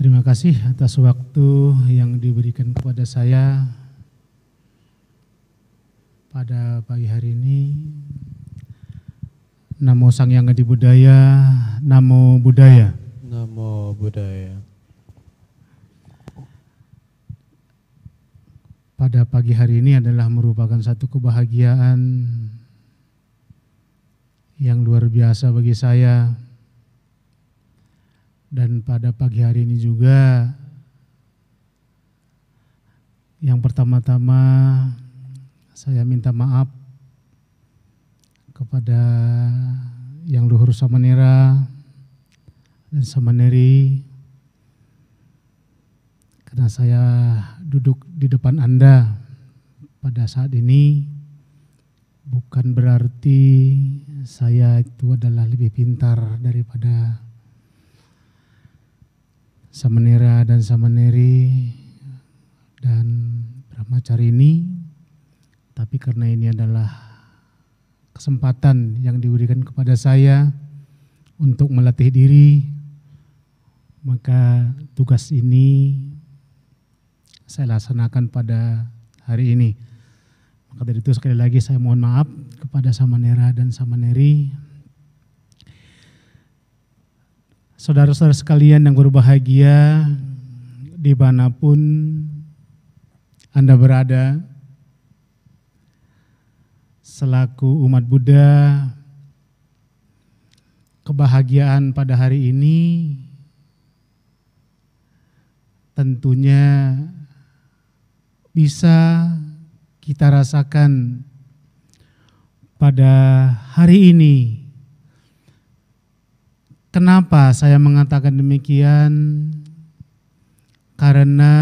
Terima kasih atas waktu yang diberikan kepada saya pada pagi hari ini. Namo Sang Hyang Adi Budaya, Namo Buddhaya. Namo Buddhaya. Pada pagi hari ini adalah merupakan satu kebahagiaan yang luar biasa bagi saya. Dan pada pagi hari ini juga yang pertama-tama saya minta maaf kepada Yang Luhur Samanera dan Samaneri karena saya duduk di depan Anda pada saat ini bukan berarti saya itu adalah lebih pintar daripada Samanera dan Samaneri dan Brahmacarini, tapi karena ini adalah kesempatan yang diberikan kepada saya untuk melatih diri, maka tugas ini saya laksanakan pada hari ini. Maka dari itu sekali lagi saya mohon maaf kepada Samanera dan Samaneri. Saudara-saudara sekalian yang berbahagia dimanapun Anda berada, selaku umat Buddha, kebahagiaan pada hari ini tentunya bisa kita rasakan pada hari ini. Kenapa saya mengatakan demikian? Karena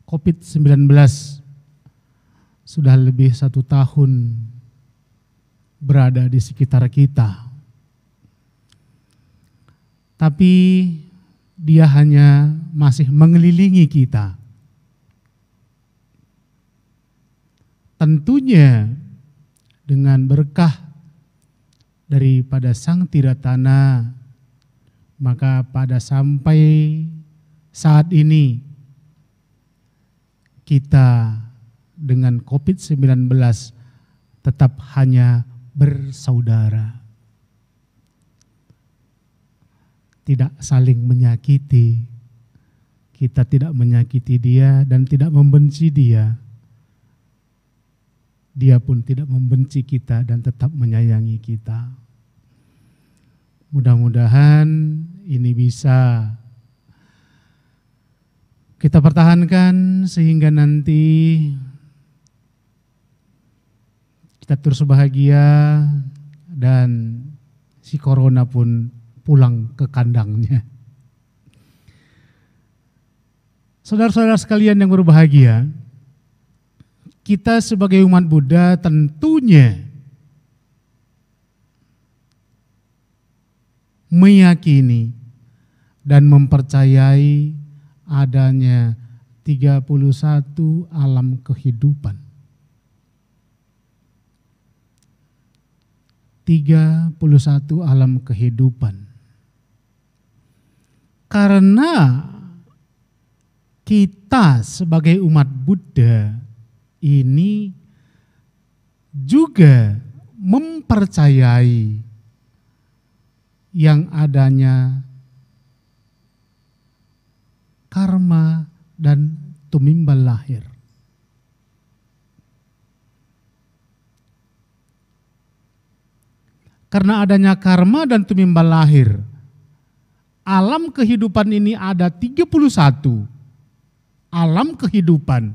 COVID-19 sudah lebih 1 tahun berada di sekitar kita. Tapi dia hanya masih mengelilingi kita. Tentunya dengan berkah daripada Sang Tiratana, maka pada sampai saat ini kita dengan COVID-19 tetap hanya bersaudara. Tidak saling menyakiti, kita tidak menyakiti dia dan tidak membenci dia. Dia pun tidak membenci kita dan tetap menyayangi kita. Mudah-mudahan ini bisa kita pertahankan sehingga nanti kita terus bahagia dan si corona pun pulang ke kandangnya. Saudara-saudara sekalian yang berbahagia, kita sebagai umat Buddha tentunya meyakini dan mempercayai adanya 31 alam kehidupan. 31 alam kehidupan. Karena kita sebagai umat Buddha ini juga mempercayai yang adanya karma dan tumimbal lahir. Karena adanya karma dan tumimbal lahir, alam kehidupan ini ada 31 alam kehidupan.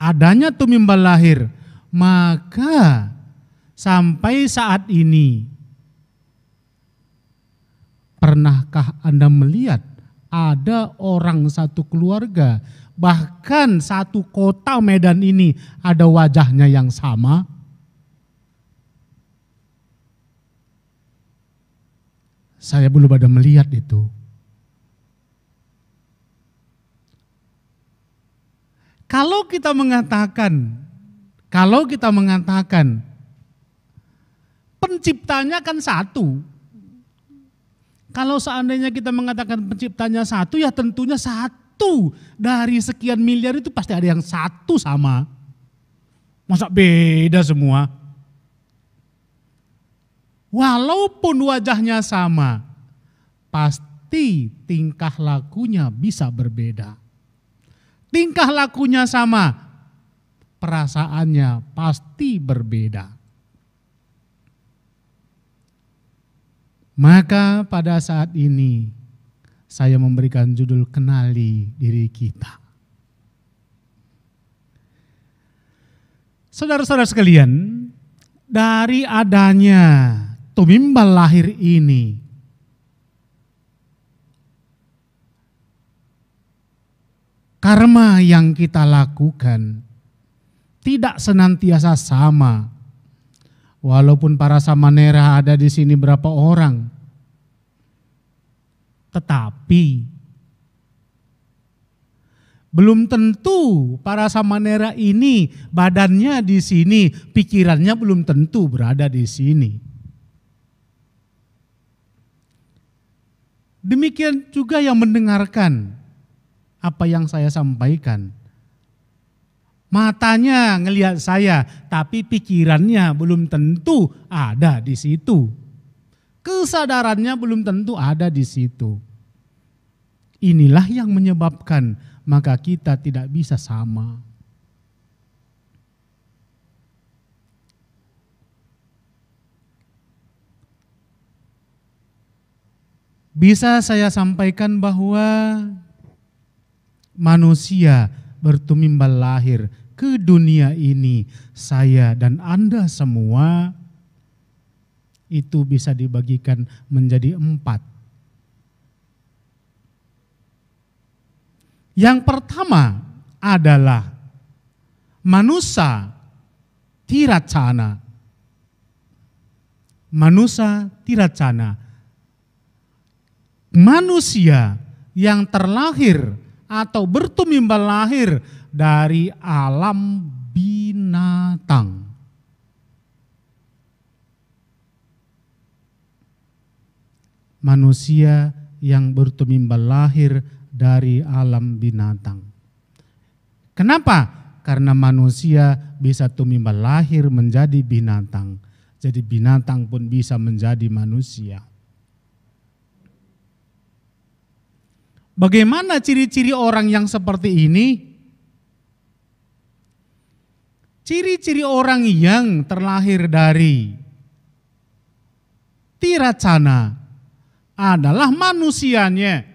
Adanya tumimbal lahir, maka sampai saat ini pernahkah Anda melihat ada orang satu keluarga, bahkan satu kota Medan ini ada wajahnya yang sama? Saya belum ada melihat itu. Kalau kita mengatakan penciptanya kan satu. Kalau seandainya kita mengatakan penciptanya satu, ya tentunya satu dari sekian miliar itu pasti ada yang satu sama. Masa beda semua? Walaupun wajahnya sama, pasti tingkah lakunya bisa berbeda. Tingkah lakunya sama, perasaannya pasti berbeda. Maka pada saat ini saya memberikan judul kenali diri kita. Saudara-saudara sekalian, dari adanya tumimbal lahir ini, karma yang kita lakukan tidak senantiasa sama. Walaupun para samanera ada di sini berapa orang, tetapi belum tentu para samanera ini badannya di sini, pikirannya belum tentu berada di sini. Demikian juga yang mendengarkan apa yang saya sampaikan. Matanya ngelihat saya, tapi pikirannya belum tentu ada di situ. Kesadarannya belum tentu ada di situ. Inilah yang menyebabkan maka kita tidak bisa sama. Bisa saya sampaikan bahwa manusia bertumimbal lahir ke dunia ini, saya dan Anda semua itu bisa dibagikan menjadi 4. Yang pertama adalah manusia tiracana. Manusia tiracana. Manusia yang terlahir atau bertumimbal lahir dari alam binatang. Manusia yang bertumimbal lahir dari alam binatang. Kenapa? Karena manusia bisa tumimbal lahir menjadi binatang. Jadi binatang pun bisa menjadi manusia. Bagaimana ciri-ciri orang yang seperti ini? Ciri-ciri orang yang terlahir dari tiracana adalah manusianya.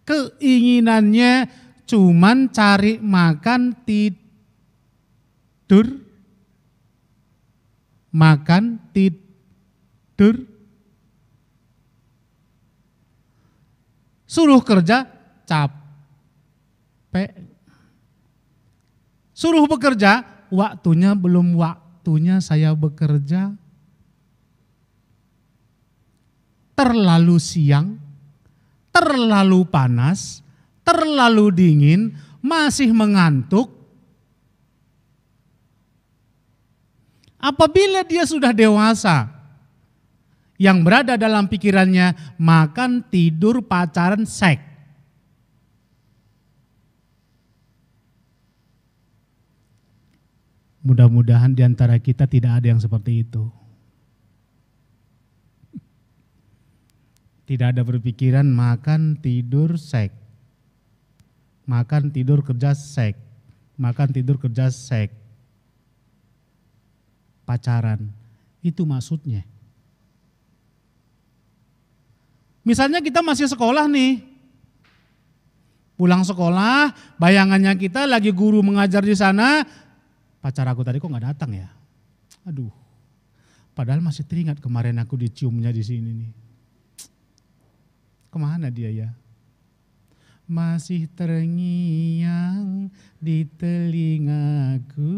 Keinginannya cuman cari makan, tidur, makan, tidur. Suruh kerja, capek. Suruh bekerja, waktunya belum waktunya saya bekerja. Terlalu siang, terlalu panas, terlalu dingin, masih mengantuk. Apabila dia sudah dewasa, yang berada dalam pikirannya makan, tidur, pacaran, seks. Mudah-mudahan di antara kita tidak ada yang seperti itu. Tidak ada berpikiran makan, tidur, seks. Makan, tidur, kerja, seks. Makan, tidur, kerja, seks. Pacaran. Itu maksudnya. Misalnya kita masih sekolah nih, pulang sekolah, bayangannya kita lagi guru mengajar di sana, pacar aku tadi kok nggak datang ya? Aduh, padahal masih teringat kemarin aku diciumnya di sini nih. Kemana dia ya? Masih terngiang di telingaku.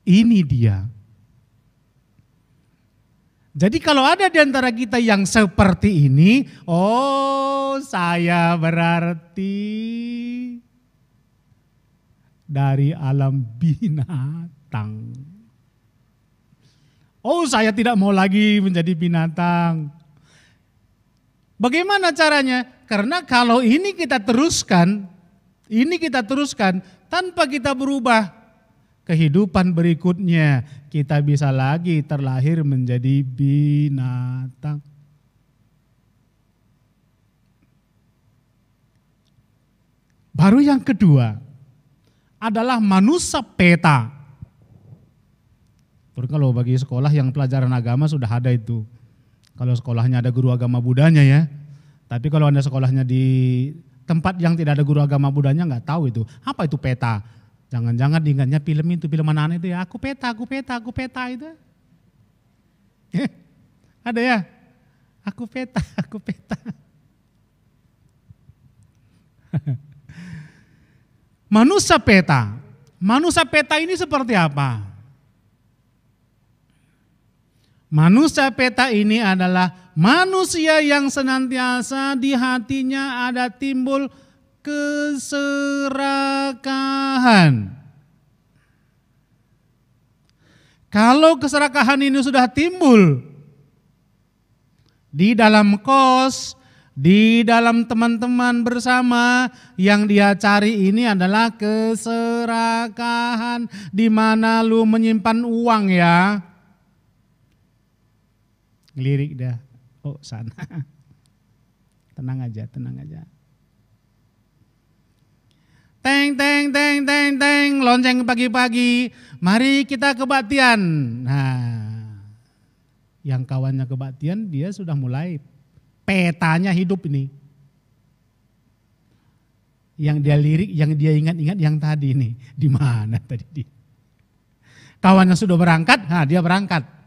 Ini dia. Jadi kalau ada di antara kita yang seperti ini, oh saya berarti dari alam binatang. Oh, saya tidak mau lagi menjadi binatang. Bagaimana caranya? Karena kalau ini kita teruskan tanpa kita berubah, kehidupan berikutnya kita bisa lagi terlahir menjadi binatang. Baru yang kedua adalah manusia peta. Terus kalau bagi sekolah yang pelajaran agama sudah ada itu. Kalau sekolahnya ada guru agama Budanya ya. Tapi kalau Anda sekolahnya di tempat yang tidak ada guru agama Budanya nggak tahu itu. Apa itu peta? Jangan-jangan diingatnya film itu, film anak-anak itu ya. Aku peta itu. Ada ya? Aku peta. Manusia peta ini seperti apa? Manusia peta ini adalah manusia yang senantiasa di hatinya ada timbul keserakahan. Kalau keserakahan ini sudah timbul di dalam kos, di dalam teman-teman bersama, yang dia cari ini adalah keserakahan. Di mana lu menyimpan uang ya? Lirik dah. Oh sana. Tenang aja. Teng, lonceng pagi-pagi. Mari kita kebaktian. Nah, yang kawannya kebaktian dia sudah mulai petanya hidup ini. Yang dia lirik, yang dia ingat-ingat yang tadi nih. Di mana tadi dia? Kawannya sudah berangkat, nah dia berangkat.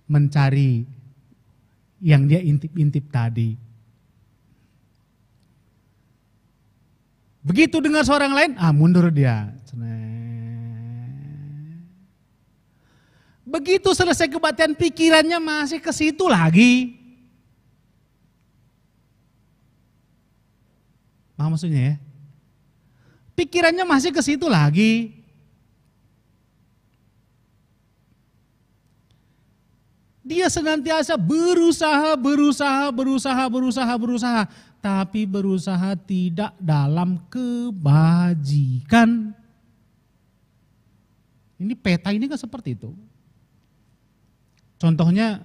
Mencari yang dia intip-intip tadi. Begitu dengar suara orang lain, mundur dia. Begitu selesai kebaktian, pikirannya masih ke situ lagi. Paham maksudnya ya? Pikirannya masih ke situ lagi. Dia senantiasa berusaha, tapi berusaha tidak dalam kebajikan. Ini peta ini kan seperti itu. Contohnya,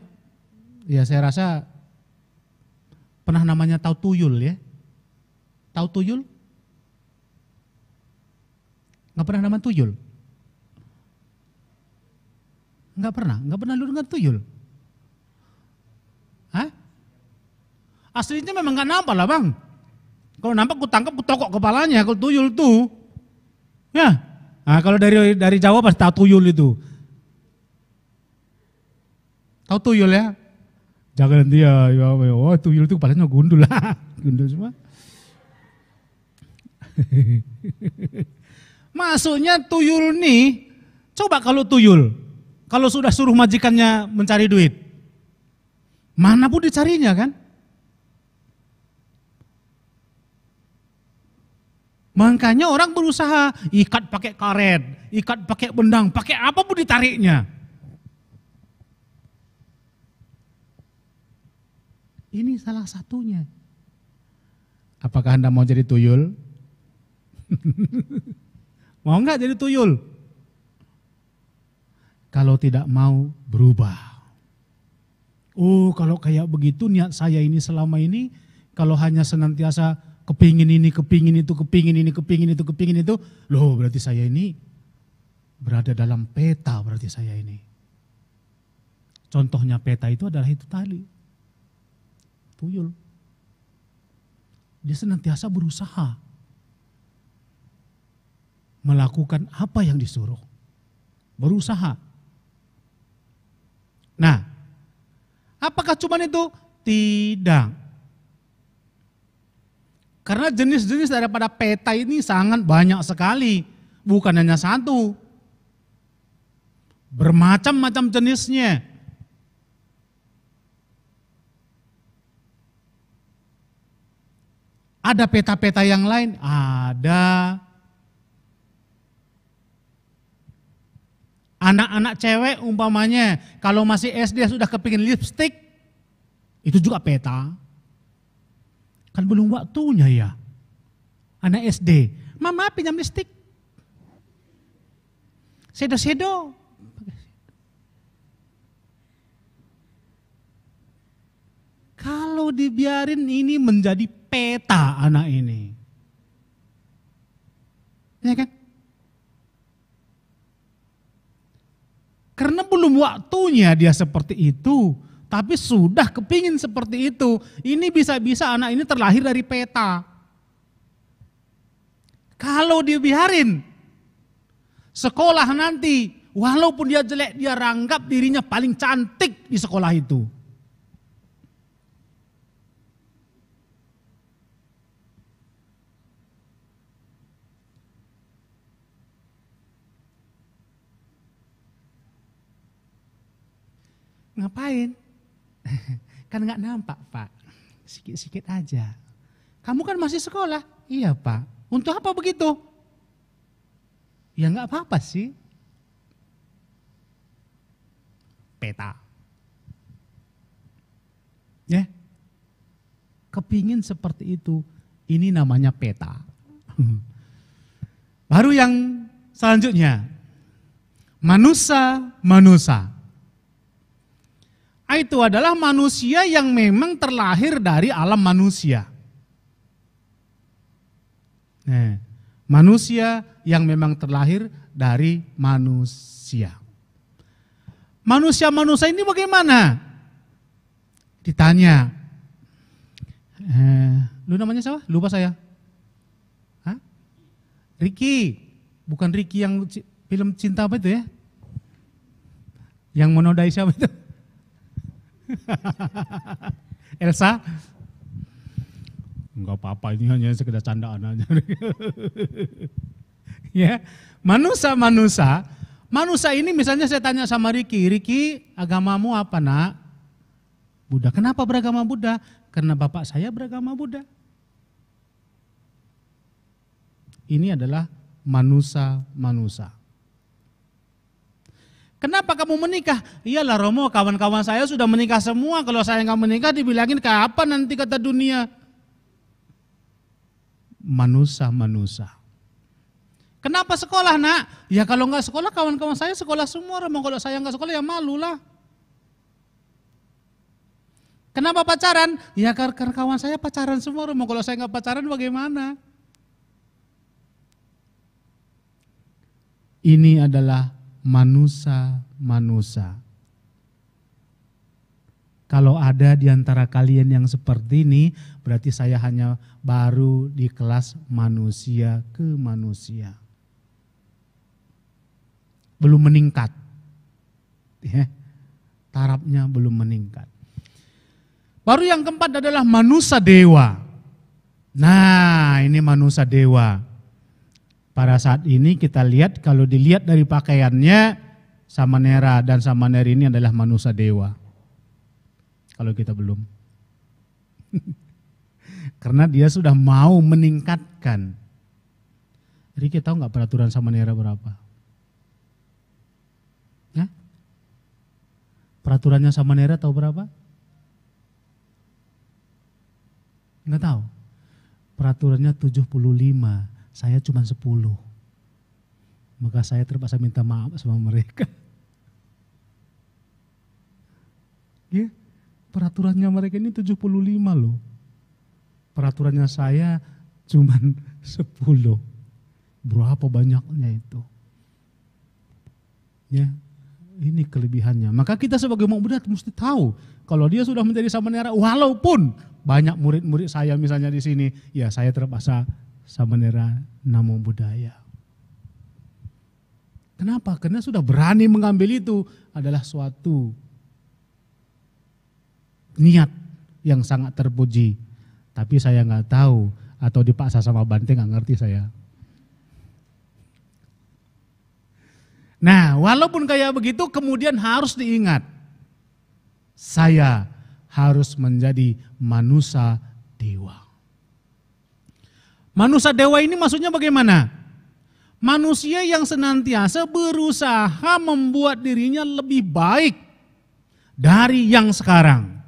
ya saya rasa pernah namanya tahu tuyul ya. Tahu tuyul? Nggak pernah nama tuyul? Nggak pernah lu dengar tuyul? Hah? Aslinya memang nggak nampak lah bang. Kalau nampak ku tangkap, ku tokok kepalanya. Kalau tuyul tuh, ya. Nah, kalau dari Jawa pasti tahu tuyul itu. Tahu tuyul ya? Jangan nanti ya, oh tuyul itu kepalanya gundul lah, gundul semua. Maksudnya tuyul nih, coba kalau tuyul, kalau sudah suruh majikannya mencari duit. Mana pun dicarinya kan? Makanya orang berusaha ikat pakai karet, ikat pakai benang, pakai apa pun ditariknya. Ini salah satunya. Apakah Anda mau jadi tuyul? Mau enggak jadi tuyul? Kalau tidak mau, berubah. Oh, kalau kayak begitu niat saya ini selama ini, kalau hanya senantiasa kepingin ini, kepingin itu, loh berarti saya ini berada dalam peta, berarti saya ini. Contohnya peta itu adalah itu tadi, tuyul. Dia senantiasa berusaha melakukan apa yang disuruh, berusaha. Nah, apakah cuma itu? Tidak. Karena jenis-jenis daripada peta ini sangat banyak sekali. Bukan hanya satu. Bermacam-macam jenisnya. Ada peta-peta yang lain? Ada. Anak-anak cewek umpamanya kalau masih SD sudah kepingin lipstik, itu juga peta. Kan belum waktunya ya. Anak SD, mama pinjam lipstik. Sedo-sedo. Kalau dibiarin ini menjadi peta anak ini. Ya kan? Karena belum waktunya dia seperti itu, tapi sudah kepingin seperti itu. Ini bisa-bisa anak ini terlahir dari peta. Kalau dibiarin, sekolah nanti, walaupun dia jelek, dia anggap dirinya paling cantik di sekolah itu. Ngapain? Kan nggak nampak Pak, sikit-sikit aja. Kamu kan masih sekolah? Iya Pak. Untuk apa begitu? Ya nggak apa-apa sih. Peta. Ya, kepingin seperti itu, ini namanya peta. Baru yang selanjutnya, manusia. Itu adalah manusia yang memang terlahir dari alam manusia. Manusia yang memang terlahir dari manusia. Manusia ini bagaimana? Ditanya. Lu namanya siapa? Lupa saya. Hah? Ricky. Bukan Ricky yang film cinta apa itu ya? Yang menodai siapa itu? Elsa? Enggak apa-apa, ini hanya sekedar candaan aja. Ya, manusia ini misalnya saya tanya sama Ricky, agamamu apa nak? Buddha. Kenapa beragama Buddha? Karena bapak saya beragama Buddha. Ini adalah manusia. Kenapa kamu menikah? Iyalah Romo, kawan-kawan saya sudah menikah semua. Kalau saya nggak menikah dibilangin kapan nanti kata dunia. Manusia. Kenapa sekolah nak? Ya kalau nggak sekolah kawan-kawan saya sekolah semua. Romo kalau saya nggak sekolah ya malu lah. Kenapa pacaran? Ya karena kawan saya pacaran semua. Romo kalau saya nggak pacaran bagaimana? Ini adalah manusia. Kalau ada di antara kalian yang seperti ini, berarti saya hanya baru di kelas manusia ke manusia. Belum meningkat. Ya, tarafnya belum meningkat. Baru yang keempat adalah manusia dewa. Nah, ini manusia dewa. Pada saat ini kita lihat, kalau dilihat dari pakaiannya, Samanera dan Samaneri ini adalah manusia dewa. Kalau kita belum. Karena dia sudah mau meningkatkan. Jadi kita tahu nggak peraturan Samanera berapa? Hah? Peraturannya Samanera tahu berapa? Nggak tahu. Peraturannya 75. Saya cuma 10. Maka saya terpaksa minta maaf sama mereka. Ya, peraturannya mereka ini 75 loh. Peraturannya saya cuma 10. Berapa banyaknya itu? Ya, ini kelebihannya. Maka kita sebagai umat Buddha mesti tahu kalau dia sudah menjadi Samanera, walaupun banyak murid-murid saya misalnya di sini, ya saya terpaksa Samanera Namo Buddhaya. Kenapa? Karena sudah berani mengambil itu adalah suatu niat yang sangat terpuji. Tapi saya nggak tahu atau dipaksa sama Bante nggak ngerti saya. Nah, walaupun kayak begitu kemudian harus diingat. Saya harus menjadi manusia dewa. Manusia dewa ini maksudnya bagaimana? Manusia yang senantiasa berusaha membuat dirinya lebih baik dari yang sekarang.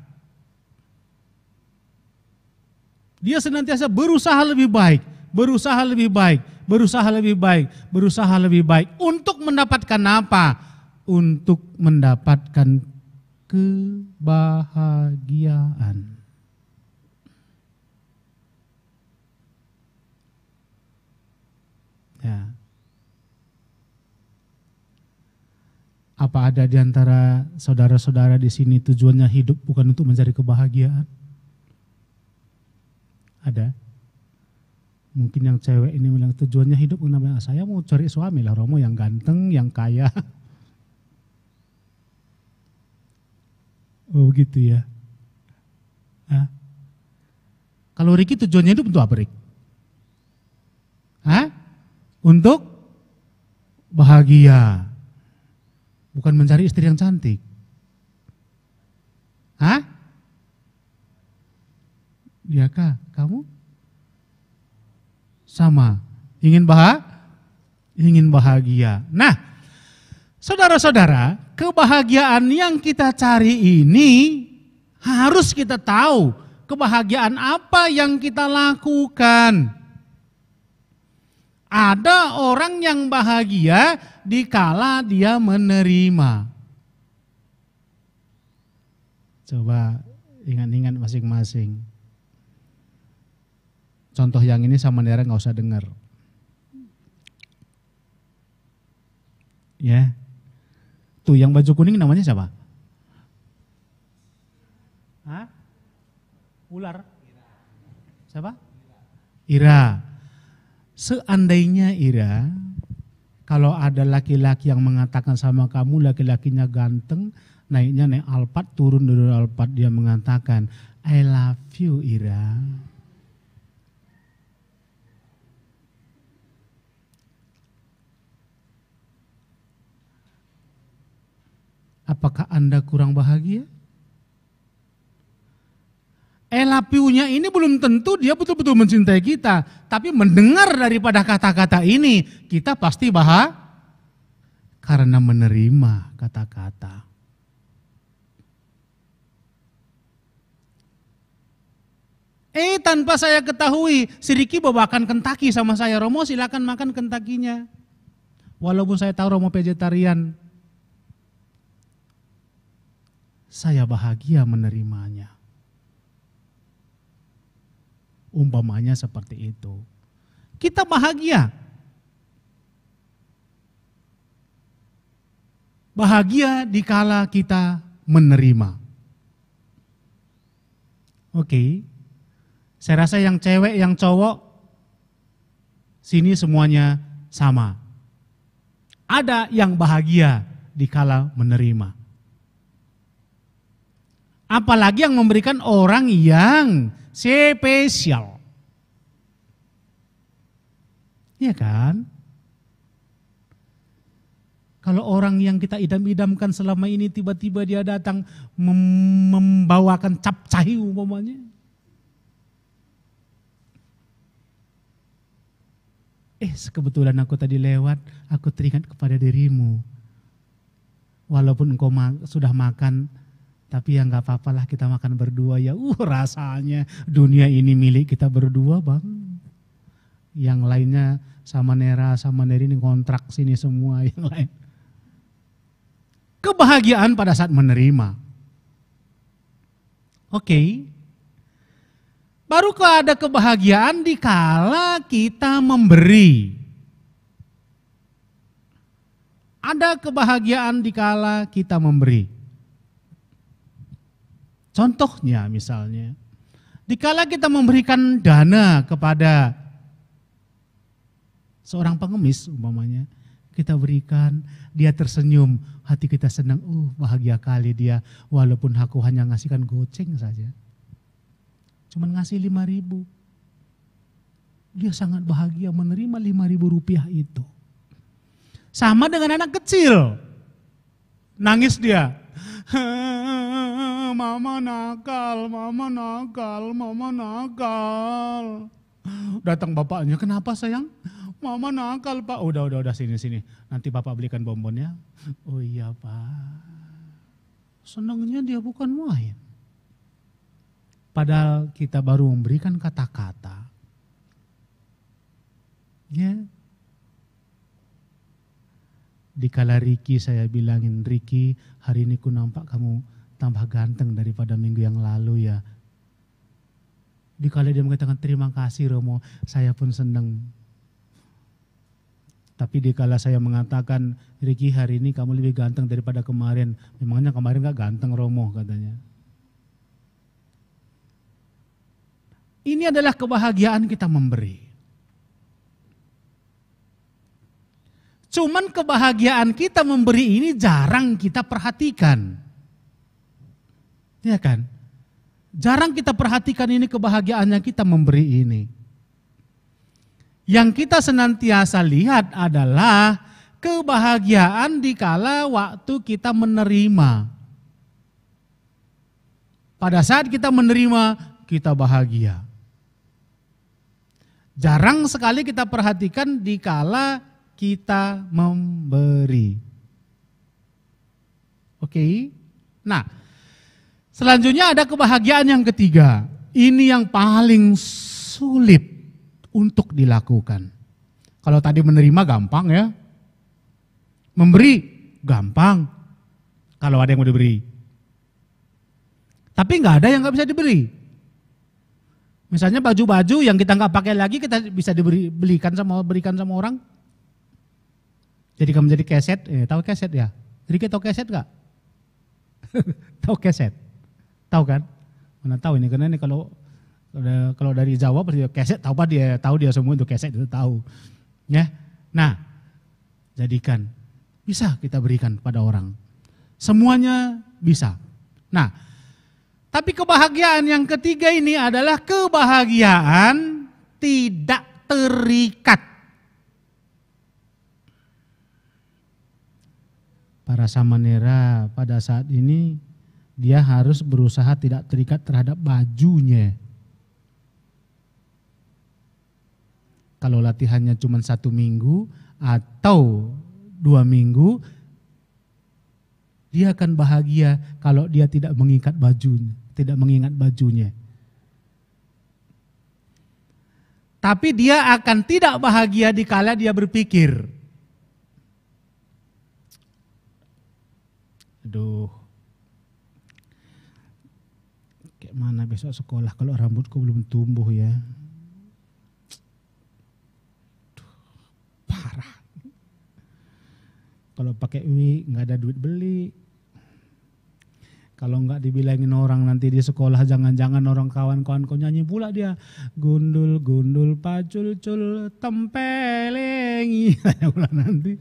Dia senantiasa berusaha lebih baik, berusaha lebih baik, berusaha lebih baik, berusaha lebih baik. Untuk mendapatkan apa? Untuk mendapatkan kebahagiaan. Ya. Apa ada di antara saudara-saudara di sini tujuannya hidup bukan untuk mencari kebahagiaan? Ada? Mungkin yang cewek ini bilang tujuannya hidup kenapa? Saya mau cari suami lah, Romo yang ganteng, yang kaya. Oh gitu ya. Hah? Kalau Riki tujuannya hidup untuk apa, Rik? Hah? Untuk bahagia. Bukan mencari istri yang cantik. Hah? Ya kah? Kamu? Sama. Ingin bahagia. Nah, saudara-saudara, kebahagiaan yang kita cari ini harus kita tahu kebahagiaan apa yang kita lakukan. Ada orang yang bahagia dikala dia menerima. Coba ingat-ingat masing-masing. Contoh yang ini sama Nera nggak usah dengar. Ya, tuh yang baju kuning namanya siapa? Hah? Ular? Siapa? Ira. Seandainya Ira, kalau ada laki-laki yang mengatakan sama kamu laki-lakinya ganteng, naiknya naik Alphard, turun dari Alphard, dia mengatakan, I love you Ira. Apakah Anda kurang bahagia? Elapiunya ini belum tentu dia betul-betul mencintai kita. Tapi mendengar daripada kata-kata ini, kita pasti karena menerima kata-kata. Tanpa saya ketahui, si Riki bawakan Kentucky sama saya. Romo silakan makan Kentucky-nya. Walaupun saya tahu Romo vegetarian. Saya bahagia menerimanya. Umpamanya seperti itu. Kita bahagia. Bahagia dikala kita menerima. Oke. Saya rasa yang cewek, yang cowok, sini semuanya sama. Ada yang bahagia dikala menerima. Apalagi yang memberikan orang yang spesial. Iya kan? Kalau orang yang kita idam-idamkan selama ini tiba-tiba dia datang membawakan capcay umpamanya. Kebetulan aku tadi lewat, aku teringat kepada dirimu. Walaupun engkau sudah makan, tapi ya nggak apa-apa lah kita makan berdua ya. Rasanya dunia ini milik kita berdua bang. Yang lainnya sama Nera, sama Neri ini kontrak sini semua yang lain. Kebahagiaan pada saat menerima. Oke. Baru ada kebahagiaan dikala kita memberi. Ada kebahagiaan dikala kita memberi. Contohnya misalnya, dikala kita memberikan dana kepada seorang pengemis umpamanya, kita berikan, dia tersenyum, hati kita senang, bahagia kali dia, walaupun aku hanya ngasihkan goceng saja. Cuman ngasih 5.000. Dia sangat bahagia menerima 5.000 rupiah itu. Sama dengan anak kecil. Nangis dia. Mama nakal, mama nakal, mama nakal. Datang bapaknya, kenapa sayang? Mama nakal Pak. Udah sini. Nanti Bapak belikan bonbonnya. Oh iya Pak. Senangnya dia bukan main. Padahal kita baru memberikan kata-kata. Ya. Dikala Riki saya bilangin, Riki hari ini ku nampak kamu tambah ganteng daripada minggu yang lalu ya. Dikala dia mengatakan terima kasih Romo, saya pun senang. Tapi dikala saya mengatakan, Riki hari ini kamu lebih ganteng daripada kemarin. Memangnya kemarin gak ganteng Romo katanya. Ini adalah kebahagiaan kita memberi. Cuman kebahagiaan kita memberi ini jarang kita perhatikan. Ya kan? Jarang kita perhatikan ini kebahagiaannya kita memberi ini. Yang kita senantiasa lihat adalah kebahagiaan dikala waktu kita menerima. Pada saat kita menerima, kita bahagia. Jarang sekali kita perhatikan dikala kita memberi. Oke? Nah, selanjutnya ada kebahagiaan yang ketiga. Ini yang paling sulit untuk dilakukan. Kalau tadi menerima gampang ya. Memberi gampang. Kalau ada yang mau diberi. Tapi nggak ada yang nggak bisa diberi. Misalnya baju-baju yang kita nggak pakai lagi kita bisa berikan sama orang. Jadi kamu jadi keset, tahu keset ya? Riki tahu keset gak? Tahu keset? Tahu kan? Mana tahu ini, karena ini kalau dari Jawa pasti keset, tahu dia semua itu keset itu tahu. Ya. Nah, jadikan bisa kita berikan pada orang. Semuanya bisa. Nah, tapi kebahagiaan yang ketiga ini adalah kebahagiaan tidak terikat. Para samanera pada saat ini dia harus berusaha tidak terikat terhadap bajunya. Kalau latihannya cuma 1 minggu atau 2 minggu, dia akan bahagia kalau dia tidak mengikat bajunya, tidak mengingat bajunya. Tapi dia akan tidak bahagia dikala dia berpikir, aduh, kayak mana besok sekolah kalau rambutku belum tumbuh ya. Aduh, parah. Kalau pakai wig nggak ada duit beli. Kalau nggak dibilangin orang nanti di sekolah, jangan-jangan orang kawan-kawan kau nyanyi pula dia. Gundul-gundul pacul-cul tempelengi. Nanti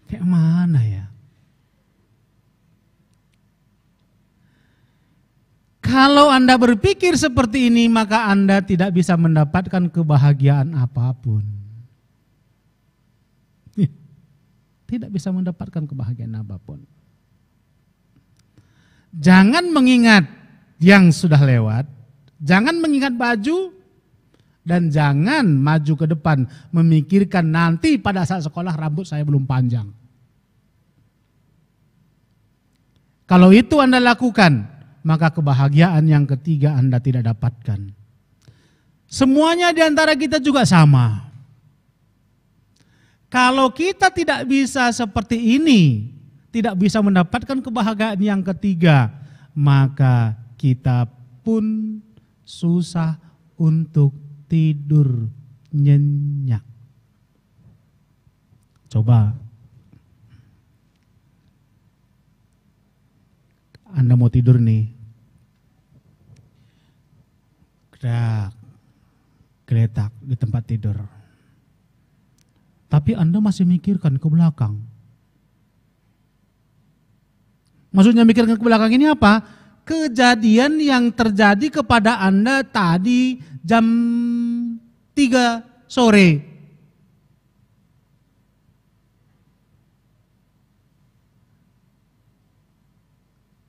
kayak mana ya? Kalau Anda berpikir seperti ini, maka Anda tidak bisa mendapatkan kebahagiaan apapun. Tidak bisa mendapatkan kebahagiaan apapun. Jangan mengingat yang sudah lewat, jangan mengingat baju, dan jangan maju ke depan memikirkan nanti pada saat sekolah rambut saya belum panjang. Kalau itu Anda lakukan, maka kebahagiaan yang ketiga Anda tidak dapatkan. Semuanya di antara kita juga sama. Kalau kita tidak bisa seperti ini, tidak bisa mendapatkan kebahagiaan yang ketiga, maka kita pun susah untuk tidur nyenyak. Coba Anda mau tidur nih, geletak di tempat tidur. Tapi Anda masih mikirkan ke belakang. Maksudnya mikirkan ke belakang ini apa? Kejadian yang terjadi kepada Anda tadi jam 3 sore.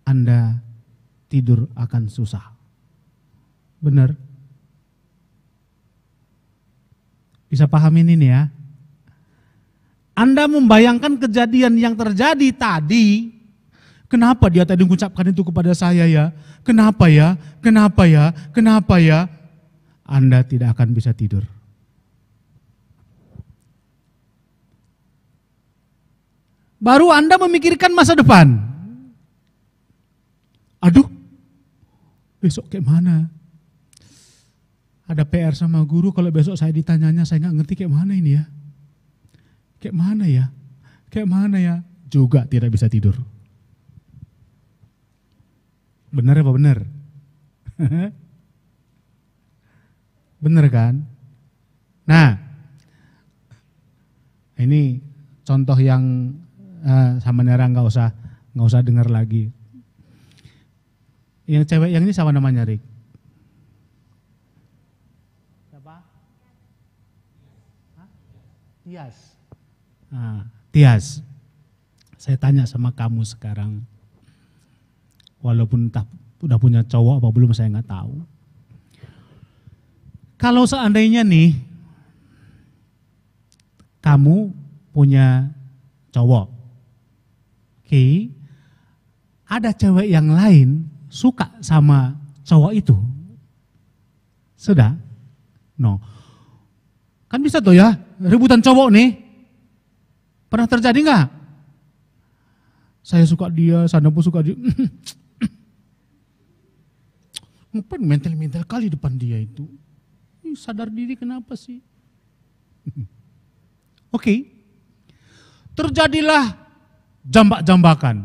Anda tidur akan susah. Benar? Bisa pahamin ini ya? Anda membayangkan kejadian yang terjadi tadi, kenapa dia tadi mengucapkan itu kepada saya ya? Kenapa ya? Kenapa ya? Kenapa ya? Anda tidak akan bisa tidur. Baru Anda memikirkan masa depan. Aduh, besok kayak mana? Ada PR sama guru, kalau besok saya ditanyanya saya nggak ngerti kayak mana ini ya. Kayak mana ya? Kayak mana ya? Juga tidak bisa tidur. Benar apa benar? Benar kan? Nah, ini contoh yang sama Nera nggak usah dengar lagi. Yang cewek yang ini sama namanya Rick. Siapa? Tias. Nah, Tias, saya tanya sama kamu sekarang, walaupun entah udah punya cowok apa belum saya nggak tahu. Kalau seandainya nih, kamu punya cowok, oke, ada cewek yang lain suka sama cowok itu, sudah? No, kan bisa tuh ya, rebutan cowok nih. Pernah terjadi nggak? Saya suka dia, sana pun suka dia. Ngapain mental kali depan dia itu? Sadar diri kenapa sih? Oke. Terjadilah jambak-jambakan.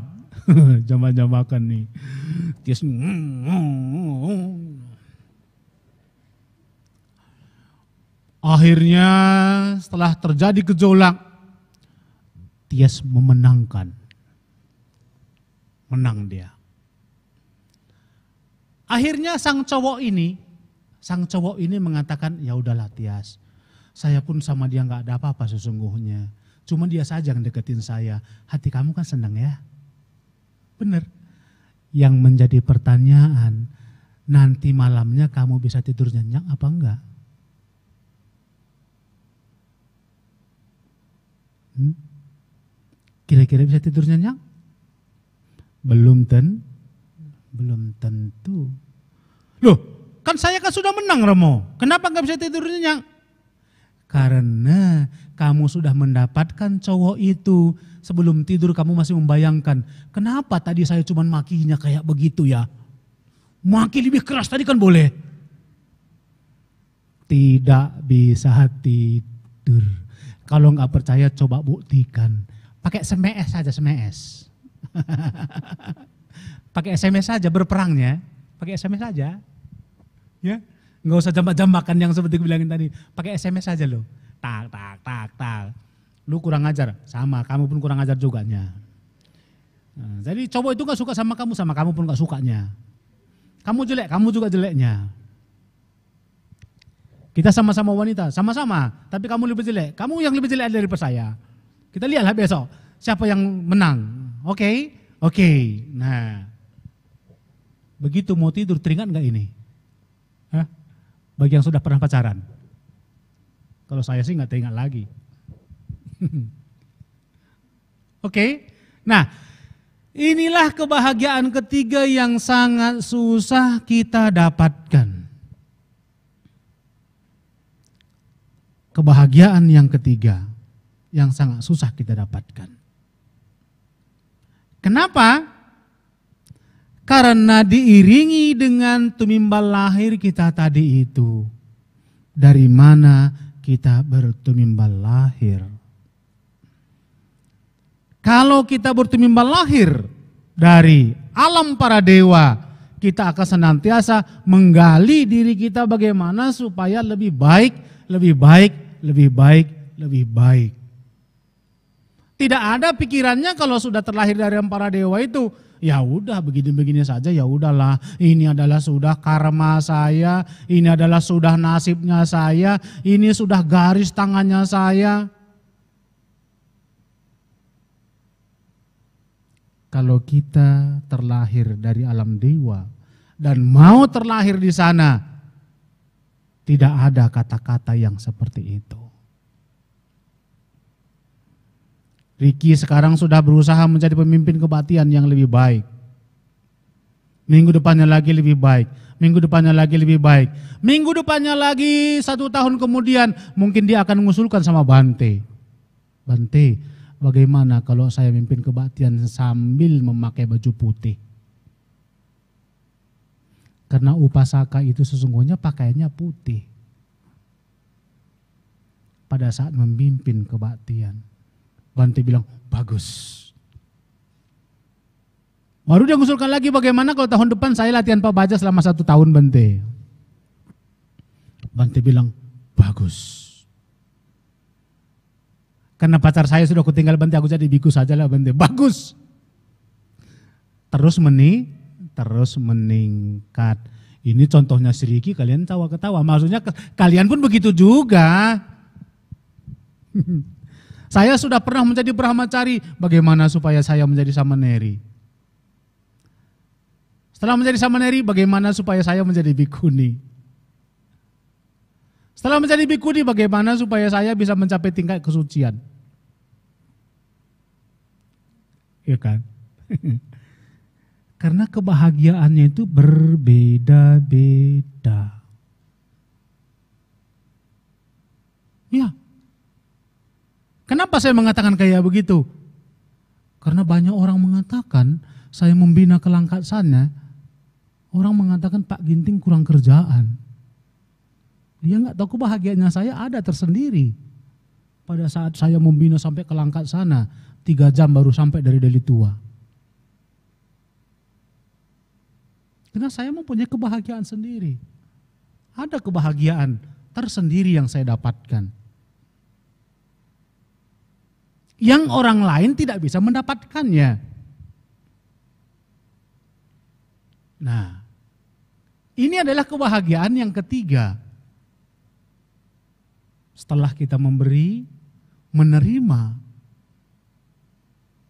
Jambak-jambakan nih. Tias. Akhirnya setelah terjadi gejolak, Tias memenangkan. Menang dia. Akhirnya sang cowok ini mengatakan, ya udahlah Tias, saya pun sama dia nggak ada apa-apa sesungguhnya. Cuma dia saja yang deketin saya. Hati kamu kan senang ya? Bener. Yang menjadi pertanyaan, nanti malamnya kamu bisa tidur nyenyak apa enggak? Kira-kira bisa tidur nyenyak? Belum tentu. Loh, kan saya kan sudah menang Romo. Kenapa nggak bisa tidur nyenyak? Karena kamu sudah mendapatkan cowok itu. Sebelum tidur kamu masih membayangkan, kenapa tadi saya cuma makinya kayak begitu ya? Maki lebih keras tadi kan boleh. Tidak bisa tidur. Kalau nggak percaya coba buktikan. Pakai SMS saja, SMS. Pakai SMS saja berperangnya, pakai SMS saja. Ya, nggak usah jambak-jambakan yang seperti bilangin tadi. Pakai SMS saja loh. Tak. Lu kurang ajar, sama kamu pun kurang ajar juga nya. Nah, jadi cowok itu nggak suka sama kamu pun nggak sukanya. Kamu jelek, kamu juga jeleknya. Kita sama-sama wanita, sama-sama, tapi kamu lebih jelek. Kamu yang lebih jelek daripada saya. Kita lihatlah besok siapa yang menang. Oke. Nah, begitu mau tidur teringat nggak ini? Hah? Bagi yang sudah pernah pacaran. Kalau saya sih nggak teringat lagi. Oke. Nah, inilah kebahagiaan ketiga yang sangat susah kita dapatkan. Kebahagiaan yang ketiga yang sangat susah kita dapatkan. Kenapa? Karena diiringi dengan tumimbal lahir kita tadi itu. Dari mana kita bertumimbal lahir? Kalau kita bertumimbal lahir dari alam para dewa, kita akan senantiasa menggali diri kita bagaimana supaya lebih baik. Tidak ada pikirannya kalau sudah terlahir dari para dewa itu, ya udah begini-begini saja, ya udahlah, ini adalah sudah karma saya, ini adalah sudah nasibnya saya, ini sudah garis tangannya saya. Kalau kita terlahir dari alam dewa dan mau terlahir di sana, tidak ada kata-kata yang seperti itu. Ricky sekarang sudah berusaha menjadi pemimpin kebaktian yang lebih baik. Minggu depannya lagi lebih baik. Minggu depannya lagi lebih baik. Minggu depannya lagi 1 tahun kemudian mungkin dia akan mengusulkan sama Bante. Bante, bagaimana kalau saya memimpin kebaktian sambil memakai baju putih? Karena upasaka itu sesungguhnya pakaiannya putih. Pada saat memimpin kebaktian. Bante bilang, bagus. Baru dia mengusulkan lagi, bagaimana kalau tahun depan saya latihan Pak Baja selama 1 tahun, Bante. Bante bilang, bagus. Karena pacar saya sudah kutinggal, Bante, aku jadi biku saja lah, Bante. Bagus. Terus meningkat. Ini contohnya si Ricky, kalian tawa-ketawa. Maksudnya kalian pun begitu juga. Saya sudah pernah menjadi brahmacari, bagaimana supaya saya menjadi samaneri? Setelah menjadi samaneri, bagaimana supaya saya menjadi bikuni? Setelah menjadi bikuni, bagaimana supaya saya bisa mencapai tingkat kesucian? Iya kan? Karena kebahagiaannya itu berbeda-beda. Ya. Kenapa saya mengatakan kayak begitu? Karena banyak orang mengatakan saya membina kelangkatsannya. Orang mengatakan Pak Ginting kurang kerjaan. Dia nggak tahu kebahagiaannya saya ada tersendiri. Pada saat saya membina sampai kelangkat sana, 3 jam baru sampai dari Deli Tua. Karena saya mempunyai kebahagiaan sendiri. Ada kebahagiaan tersendiri yang saya dapatkan. Yang orang lain tidak bisa mendapatkannya. Nah, ini adalah kebahagiaan yang ketiga. Setelah kita memberi, menerima,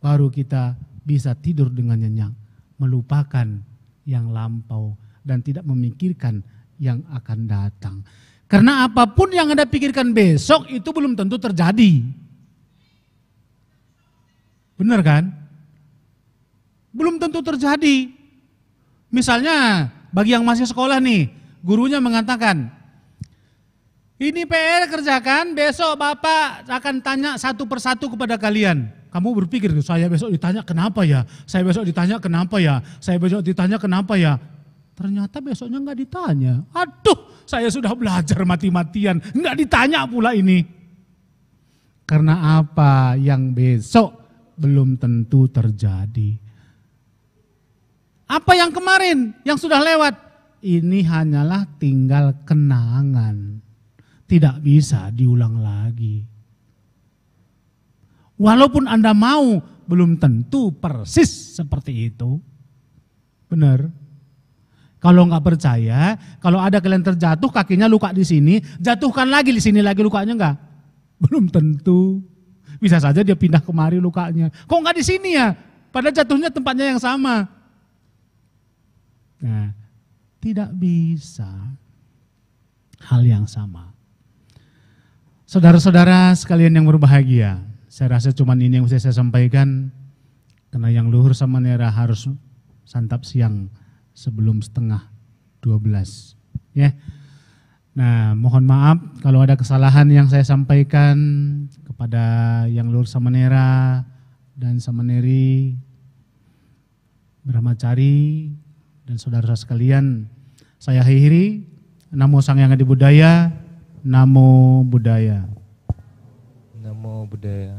baru kita bisa tidur dengan nyenyak, melupakan yang lampau dan tidak memikirkan yang akan datang. Karena apapun yang Anda pikirkan besok itu belum tentu terjadi. Benar kan? Belum tentu terjadi. Misalnya bagi yang masih sekolah nih, gurunya mengatakan, ini PR kerjakan, besok Bapak akan tanya satu persatu kepada kalian. Kamu berpikir, saya besok ditanya kenapa ya? Saya besok ditanya kenapa ya? Saya besok ditanya kenapa ya? Ternyata besoknya enggak ditanya. Aduh, saya sudah belajar mati-matian, enggak ditanya pula ini. Karena apa yang besok belum tentu terjadi. Apa yang kemarin, yang sudah lewat, ini hanyalah tinggal kenangan. Tidak bisa diulang lagi. Walaupun Anda mau, belum tentu persis seperti itu. Benar? Kalau nggak percaya, kalau ada kalian terjatuh, kakinya luka di sini, jatuhkan lagi di sini lagi lukanya enggak? Belum tentu. Bisa saja dia pindah kemari lukanya. Kok nggak di sini ya? Padahal jatuhnya tempatnya yang sama. Nah, tidak bisa hal yang sama. Saudara-saudara sekalian yang berbahagia, saya rasa cuma ini yang bisa saya sampaikan. Karena yang luhur samanera harus santap siang sebelum 11:30. Ya. Nah, mohon maaf kalau ada kesalahan yang saya sampaikan kepada yang luhur samanera dan samaneri, brahmacari dan saudara sekalian. Saya akhiri, Namo Sang Yang Adi Budaya, Namo Buddhaya. Namo Buddhaya.